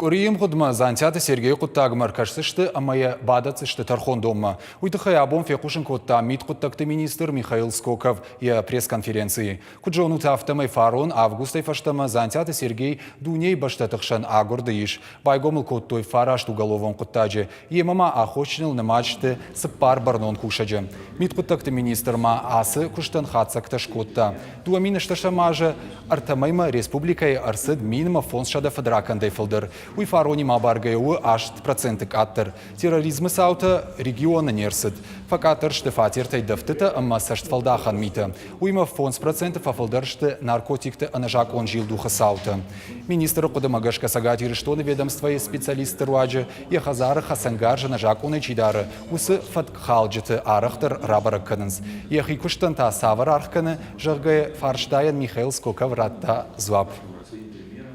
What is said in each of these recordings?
Курием гудма занцята Сергей Куттагмар кашсышты, амая бадацышты тархон дома. Уйдыхай абон фекушин кутта мид куттакты министр Михаил Скоков и пресс-конференции. Куджону тафтамай фарон августай фаштама занцята Сергей дуней баштатыхшан агурдыиш. Байгомыл куттой фарашт уголовон куттаджи. Емама ахочнил намачты сыппар барнон кушаджи. Мид куттакты министр ма асы куштан хатсакташ кутта. Дуаминышташамажа артамайма республикай арсыд минима фонд шада федракандай фылдыр. Уй фарони мабаргайуы 8% аттыр. Терроризмы саута региона нерсыд. Факатыр шты фатиртай дыфтыта, амма саштфалдахан мита. Уйма фонд процентов афалдар шты наркотикты анажак он жил духа саута. Министр Кудамагашка сагати рештоны ведомства и специалисты руаджи и хазары хасангаржа нажак он чидары. Усы фаткхалджиты арахтыр рабарак канынс. Ехи куштанта савар архканы жагай фарштаян Михаил Скоков ратта зваб.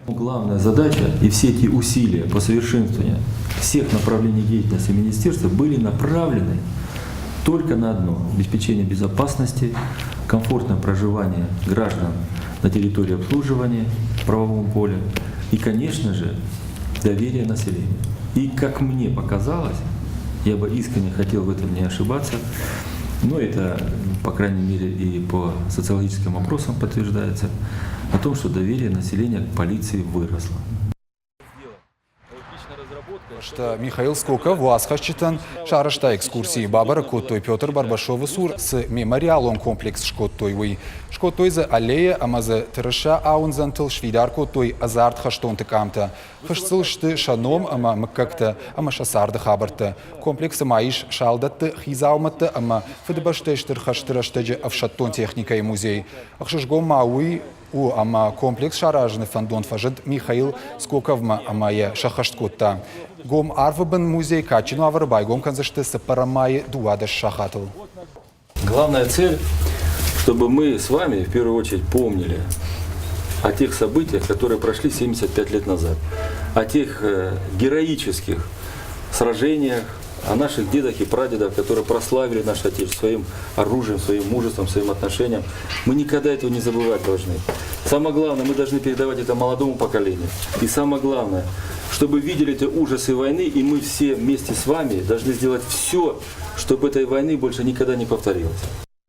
Главная задача и все эти усилия по совершенствованию всех направлений деятельности министерства были направлены только на одно – обеспечение безопасности, комфортное проживание граждан на территории обслуживания в правовом поле и, конечно же, доверие населения. И, как мне показалось, я бы искренне хотел в этом не ошибаться, но это, по крайней мере, и по социологическим опросам подтверждается, о том, что доверие населения к полиции выросло. Что Михаил Скоков восхищен шарашта экскурсии Бабара Коттой Петр Барбашова сур с мемориалом комплекс Шкоттойвый. Шкоттой за аллея, амаза тырыша аунзантыл швидар Коттой азарт хаштонты камта. Хашцыл шты шаном, ама мыккакта, ама шасарды хабарта. Комплекс маиш шалдатты хизауматты, ама фыдбаштештыр хаштыраштаджи авшаттон техника и музей. Ахшашгом мауи ама комплекс шаражны фандон фажид Михаил Скоковма амая шахашткотта. Гом арвабан музей качину аварбай гом канзашты сапарамай дуадаш шахатл. Главная цель, чтобы мы с вами в первую очередь помнили о тех событиях, которые прошли 75 лет назад, о тех героических сражениях, о наших дедах и прадедах, которые прославили наше Отечество своим оружием, своим мужеством, своим отношением. Мы никогда этого не забывать должны. Самое главное, мы должны передавать это молодому поколению. И самое главное, чтобы видели эти ужасы войны, и мы все вместе с вами должны сделать все, чтобы этой войны больше никогда не повторилось.